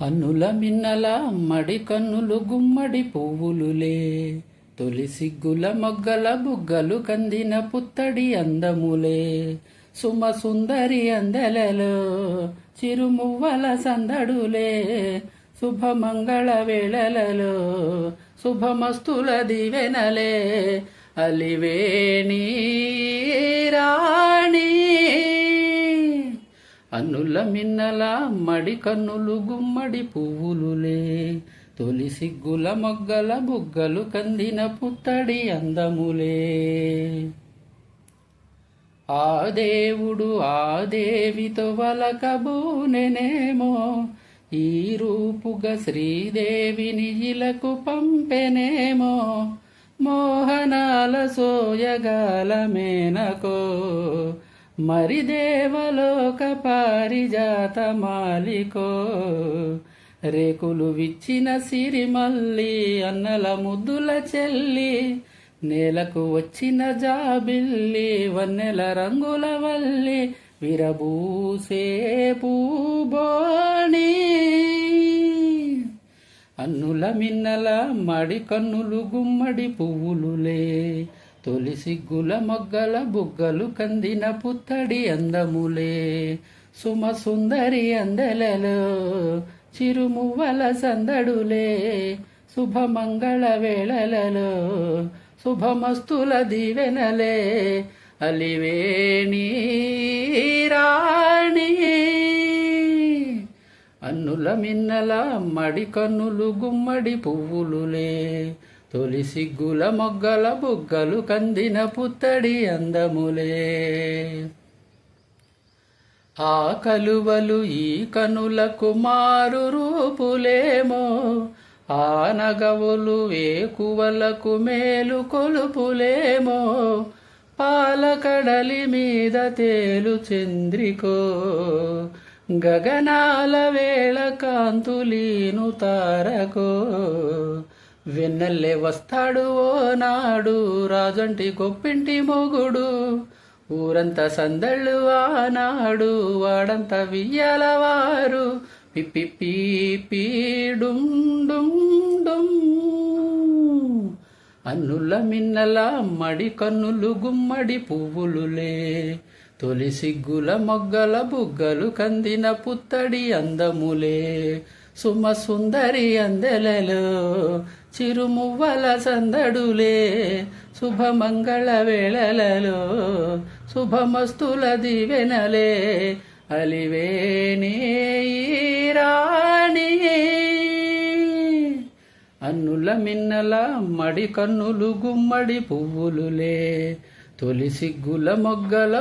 అన్నుల మిన్నల మడి కన్నులు గుమ్మడి పువ్వులులే, తొలి సిగ్గుల మొగ్గల బుగ్గలు కందిన పుత్తడి అందములే, సుమ సుందరి అందెలలో చిరుమువ్వల సందడులే, శుభమంగళ వేళలలో శుభమస్తుల దివెనలే, అలివేణి రాణి. అన్నుల మిన్నల మడి కన్నులు గుమ్మడి పువ్వులులే, తొలి సిగ్గుల మొగ్గల బుగ్గలు కందిన పుత్తడి అందములే. ఆ దేవుడు ఆ దేవితో వలకబూనెనేమో, ఈ రూపుగా శ్రీదేవిని ఇలకు పంపెనేమో, మోహనాల సోయగాల మేనకో, మరి దేవలోక పారిజాత మాలికో, రేకులు విచ్చిన సిరిమల్లి అన్నల ముద్దుల చెల్లి, నేలకు వచ్చిన జాబిల్లి వన్నెల రంగుల వల్లి, విరబూసే పూబోణి. అన్నుల మిన్నల మడి కన్నులు గుమ్మడి పువ్వులులే, తొలి సిగ్గుల మొగ్గల బుగ్గలు కందిన పుత్తడి అందములే, సుమ సుందరి అందెలలో చిరుమువ్వల సందడులే, శుభమంగళ వేళలలో శుభమస్తుల దీవెనలే, అలివేణి రాణి. అన్నుల మిన్నల మడి కన్నులు గుమ్మడి పువ్వులులే, తొలి సిగ్గుల మొగ్గల బుగ్గలు కందిన పుత్తడి అందములే. ఆ కలువలు ఈ కనులకు మారు రూపులేమో, ఆ నగవులు వేకువలకు మేలు కొలుపులేమో, పాలకడలి మీద తేలు చంద్రికో, గగనాల వేళ కాంతులీను తారకో, వెన్నెల్లే వస్తాడు ఓ నాడు రాజంటి గొప్పింటి మొగుడు, ఊరంతా సందళ్ళు ఆనాడు వాడంతా వియ్యాలవారు, పిప్పి పీపీ డుమ్ డుమ్ డుమ్. అన్నుల మిన్నల మడి కన్నులు గుమ్మడి పువ్వులులే, తొలి సిగ్గుల మొగ్గల బుగ్గలు కందిన పుత్తడి అందములే, సుమ సుందరి అందెలలో చిరుమువ్వల సందడులే, శుభమంగళ వేళలలో శుభమస్తుల దివెనలే, అలివేణి రాణి. అన్నుల మిన్నల మడి కన్నులు గుమ్మడి పువ్వులులే, తొలి సిగ్గుల మొగ్గల